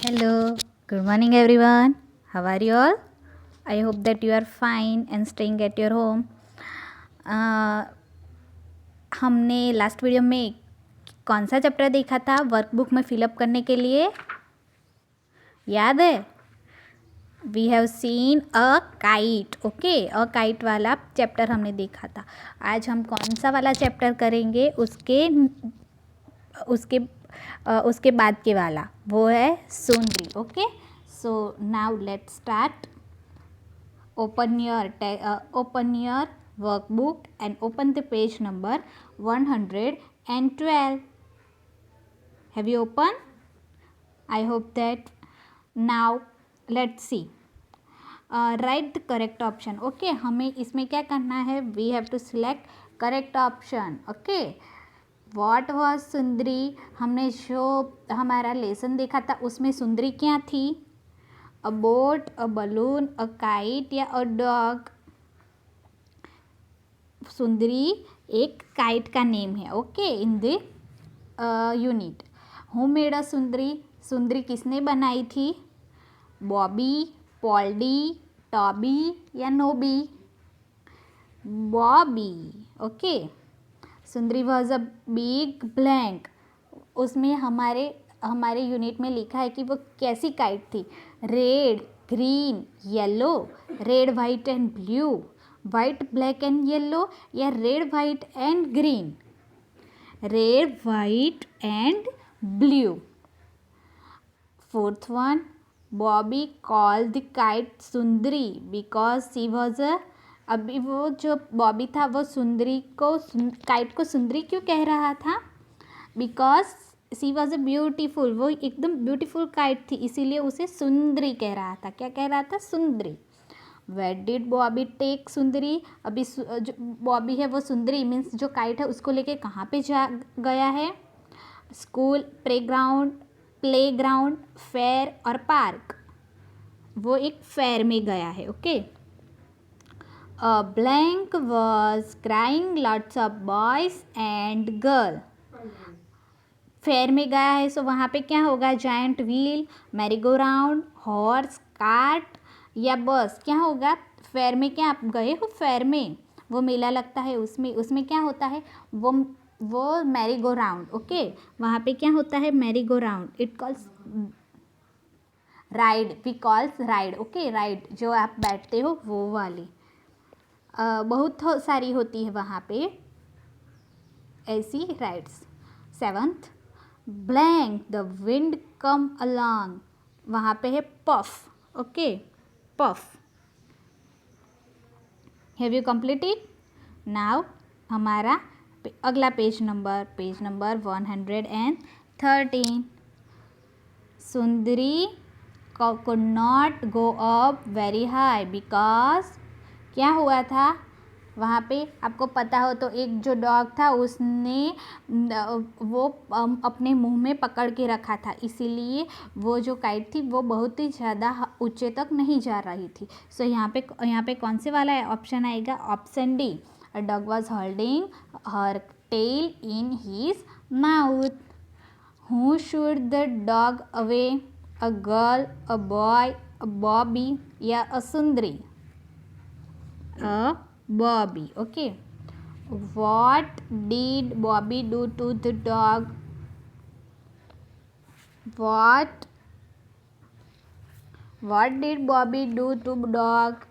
Hello, good morning everyone. How are you all? I hope that you are fine and staying at your home. हमने last video में कौन सा chapter देखा था workbook में fill up करने के लिए? याद है? We have seen a kite. Okay, a kite वाला चैप्टर हमने देखा था. आज हम कौन सा वाला चैप्टर करेंगे उसके उसके उसके बाद के वाला, वो है सुंदरी. Okay, so now let's start. Open your workbook and open the page number 112. Have you opened? I hope that. Now let's see. Write the correct option. Okay, हमें इसमें क्या करना है? We have to select correct option. Okay. What was सुंदरी? हमने जो हमारा lesson देखा था उसमें सुंदरी क्या थी? A boat, a balloon, a kite या a dog? सुंदरी एक काइट का नेम है. Okay, in the unit. Who made a सुंदरी? सुंदरी किसने बनाई थी? बॉबी, पॉल्डी, टॉबी या नोबी? Bobby. Okay. Sundari was a big blank. उसमें हमारे यूनिट में लिखा है कि वो कैसी काइट थी? Red, green, yellow, red, white and blue, white, black and yellow या red, white and green? Red, white and blue. Fourth one, Bobby call the kite Sundari because she was a. अभी वो जो बॉबी था वो सुंदरी को काइट को सुंदरी क्यों कह रहा था? Because she was a beautiful. वो एकदम ब्यूटीफुल काइट थी, इसीलिए उसे सुंदरी कह रहा था. क्या कह रहा था? सुंदरी. वेयर डिड बॉबी टेक सुंदरी? अभी जो बॉबी है वो सुंदरी मीन्स जो काइट है उसको लेके कहाँ पे जा गया है? स्कूल, प्ले ग्राउंड, फेयर और पार्क? वो एक फेयर में गया है. Okay. A blank was crying lots of boys and girl. Fair में गया है सो वहाँ पे क्या होगा? Giant wheel, Mary go round, horse, cart या बस? क्या होगा? फेयर में क्या आप गए हो? फेयर में वो मेला लगता है, उसमें क्या होता है? वो मैरी गो राउंड. ओके, वहाँ पे क्या होता है? Merry go round. It calls ride. We calls ride. Okay, ride जो आप बैठते हो वो वाली. बहुत सारी होती है वहाँ पे ऐसी rides. Seventh, blank the wind come along. वहाँ पे है puff. Okay, puff. Have you completed? Now हमारा अगला page number 113. Sundari could not go up very high because क्या हुआ था वहाँ पे? आपको पता हो तो एक जो डॉग था उसने वो अपने मुंह में पकड़ के रखा था, इसीलिए वो जो काइट थी वो बहुत ही ज़्यादा ऊंचे तक नहीं जा रही थी. सो यहाँ पे कौन से वाला ऑप्शन आएगा? Option D. A dog was holding her tail in his mouth. Who should the dog away? A girl, a boy, a Bobby या a Sundari? A Bobby. Okay. What did Bobby do to the dog? What did Bobby do to dog?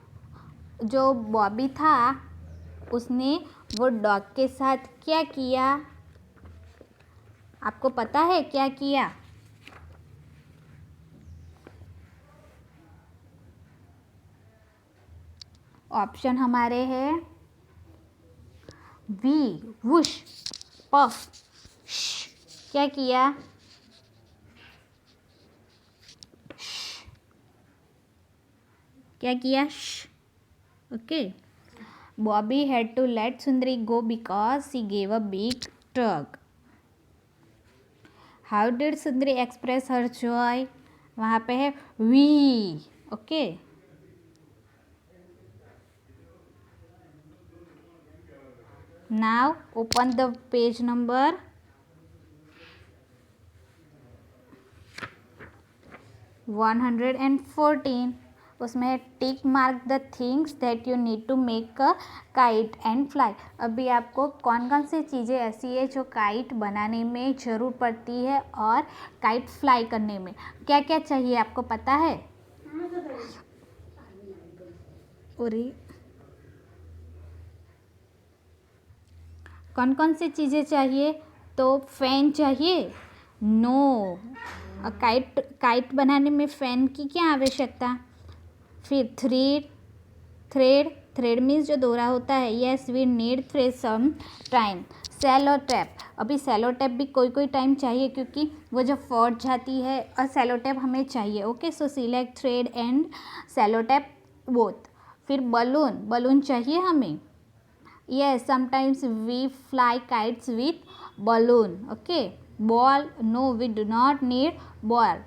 जो बॉबी था उसने वो dog के साथ क्या किया? आपको पता है क्या किया? ऑप्शन हमारे हैं वी, वुश, पफ, क्या किया? क्या किया? Okay. Bobby had to let Sundari go because she gave a big tug. How did Sundari express her joy? वहाँ पे है we. Okay. Now open the page number 114 उसमें है tick mark the things that you need to make a kite and fly. अभी आपको कौन कौन सी चीज़ें ऐसी है जो काइट बनाने में ज़रूर पड़ती है और काइट फ्लाई करने में क्या क्या चाहिए आपको पता है? और कौन कौन सी चीज़ें चाहिए? तो फैन चाहिए? नो, काइट बनाने में फ़ैन की क्या आवश्यकता? फिर थ्रेड मीन्स जो दोरा होता है। Yes we need thread some time. Sellotape, अभी सेलो टेप भी कोई टाइम चाहिए क्योंकि वो जब फट जाती है और सेलो टेप हमें चाहिए। Okay, so select thread and sellotape both. फिर बलून चाहिए हमें। yes sometimes we fly kites with balloon। okay, ball, no we do not need ball।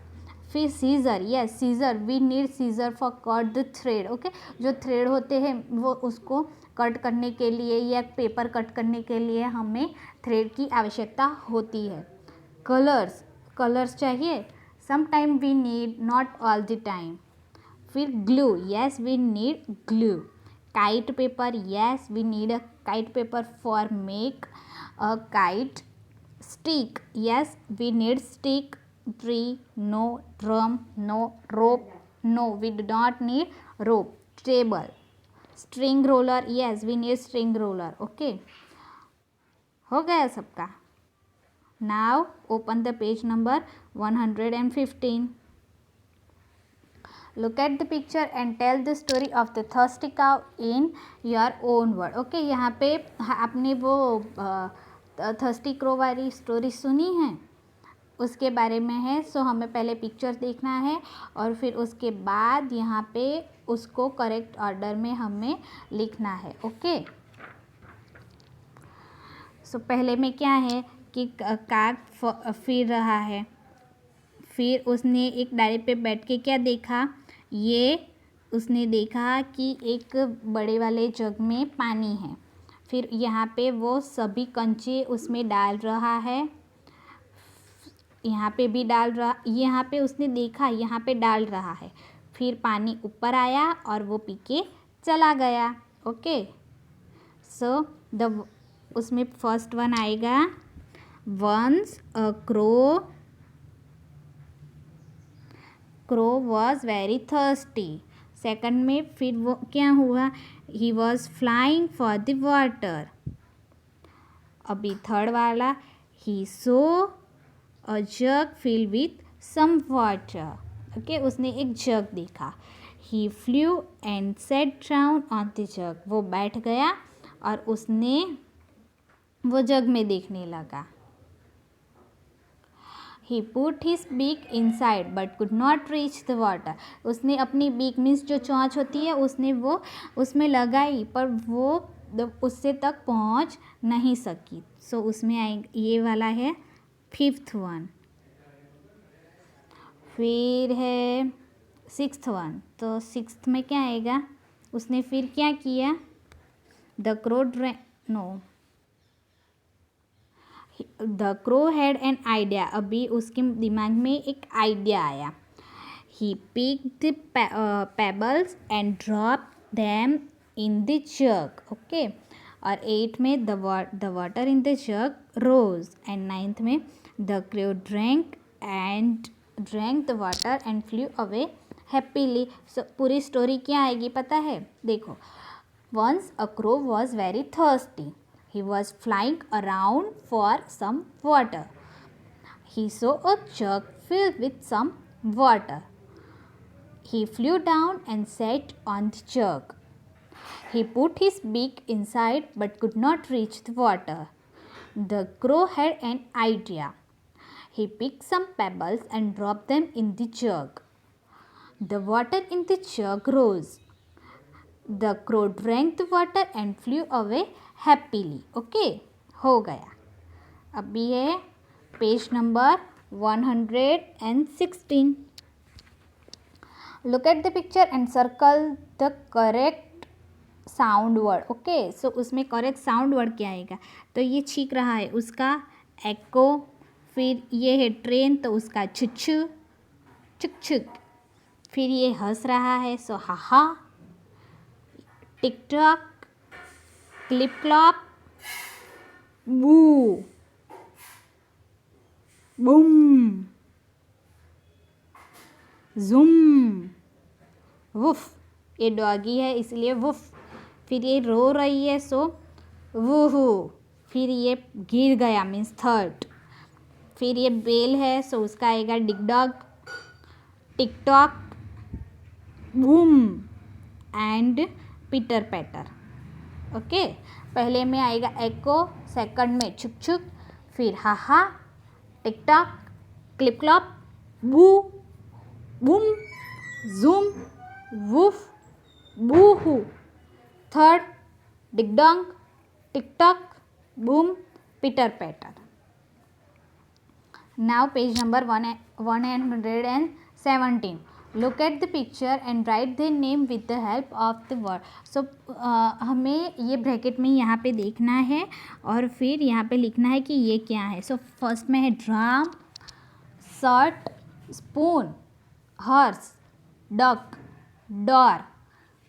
फिर scissor, yes scissor, we need scissor for cut the thread. Okay, जो thread होते हैं वो उसको cut करने के लिए या पेपर कट करने के लिए हमें थ्रेड की आवश्यकता होती है। कलर्स चाहिए। Some time we need, not all the time. फिर glue, yes we need glue। kite paper, yes we need a kite paper for make a kite। stick, yes we need stick। tree, no। drum, no। rope, no we do not need rope। table, string roller, yes we need string roller। okay, हो गया सबका। now open the page number 115। look at the picture and tell the story of the thirsty cow in your own word। Okay, यहाँ पे आपने वो thirsty crow वाली story सुनी है, उसके बारे में है। सो हमें पहले पिक्चर देखना है और फिर उसके बाद यहाँ पे उसको करेक्ट ऑर्डर में हमें लिखना है। ओके, सो पहले में क्या है कि काक फिर रहा है। फिर उसने एक डायरी पे बैठ के क्या देखा, ये उसने देखा कि एक बड़े वाले जग में पानी है। फिर यहाँ पे वो सभी कंचे उसमें डाल रहा है, यहाँ पे भी डाल रहा, यहाँ पे उसने देखा यहाँ पे डाल रहा है। फिर पानी ऊपर आया और वो पी के चला गया। ओके, सो उसमें फर्स्ट वन आएगा once a crow was very thirsty। सेकंड में फिर वो क्या हुआ, he was flying for the water। अभी थर्ड वाला he saw a jug filled with some water। Okay, उसने एक जग देखा। he flew and sat down on the jug। वो बैठ गया और उसने वो जग में देखने लगा। He put his beak inside but could not reach the water। उसने अपनी बीक मीन्स जो चोंच होती है उसने वो उसमें लगाई पर वो उससे तक पहुंच नहीं सकी। सो उसमें ये वाला है फिफ्थ वन। फिर है सिक्स्थ वन, तो सिक्स्थ में क्या आएगा, उसने फिर क्या किया, the crow had an idea. अभी उसके दिमाग में एक आइडिया आया। He picked the pebbles and drop them in the jug. Okay, और 8 में the water in the jug rose and 9th में the crow drank the water and flew away happily. So पूरी स्टोरी क्या आएगी पता है, देखो। Once a crow was very thirsty. He was flying around for some water। He saw a jug filled with some water। He flew down and sat on the jug। He put his beak inside but could not reach the water। The crow had an idea। He picked some pebbles and dropped them in the jug। The water in the jug rose। The crow drank the water and flew away happily. Okay, हो गया। अभी है page number 116। Look at the picture and circle the correct sound word. Okay, so उसमें correct sound word क्या आएगा, तो ये छींक रहा है उसका एको। फिर ये है ट्रेन तो उसका छुच्छू छुक छुक। फिर ये हंस रहा है, सो हाहा. Tick tock, clip clop, boo, boom, zoom, woof. ये डॉगी है इसलिए वुफ. फिर ये रो रही है, सो वूहू. फिर ये गिर गया मीन्स थर्ड. फिर ये बेल है, सो उसका आएगा ding dong, tick tock, boom and pitter patter. Okay, पहले में आएगा एको, सेकंड में छुक छुक, फिर हाहा, tick tock, clip clop, boo, boom, zoom, woof, boohoo. Third ding dong, tick tock, boom, pitter patter. Now page number 117. Look at the picture and write the name with the help of the word. So हमें ये bracket में यहाँ पे देखना है और फिर यहाँ पे लिखना है कि ये क्या है. So फर्स्ट में है drum, shirt, spoon, horse, duck, door,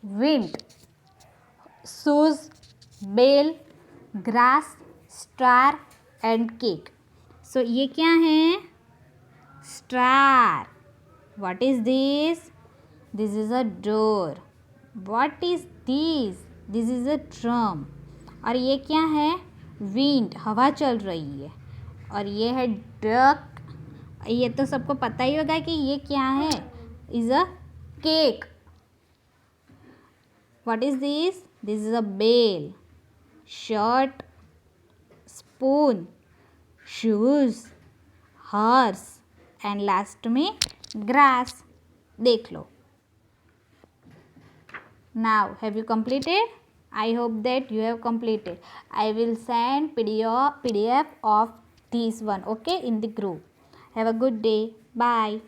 wind, shoes, bell, grass, star and cake. So ये क्या है? Star. What is this? This is a door. What is this? This is a drum. और ये क्या है? Wind, हवा चल रही है. और ये है डक. ये तो सबको पता ही होगा कि ये क्या है. Is a cake. What is this? This is a bell, shirt, spoon, shoes, horse and last में ग्रास. देख लो. Now have you completed? I hope that you have completed. I will send PDF of this one, okay, in the group. Have a good day. Bye.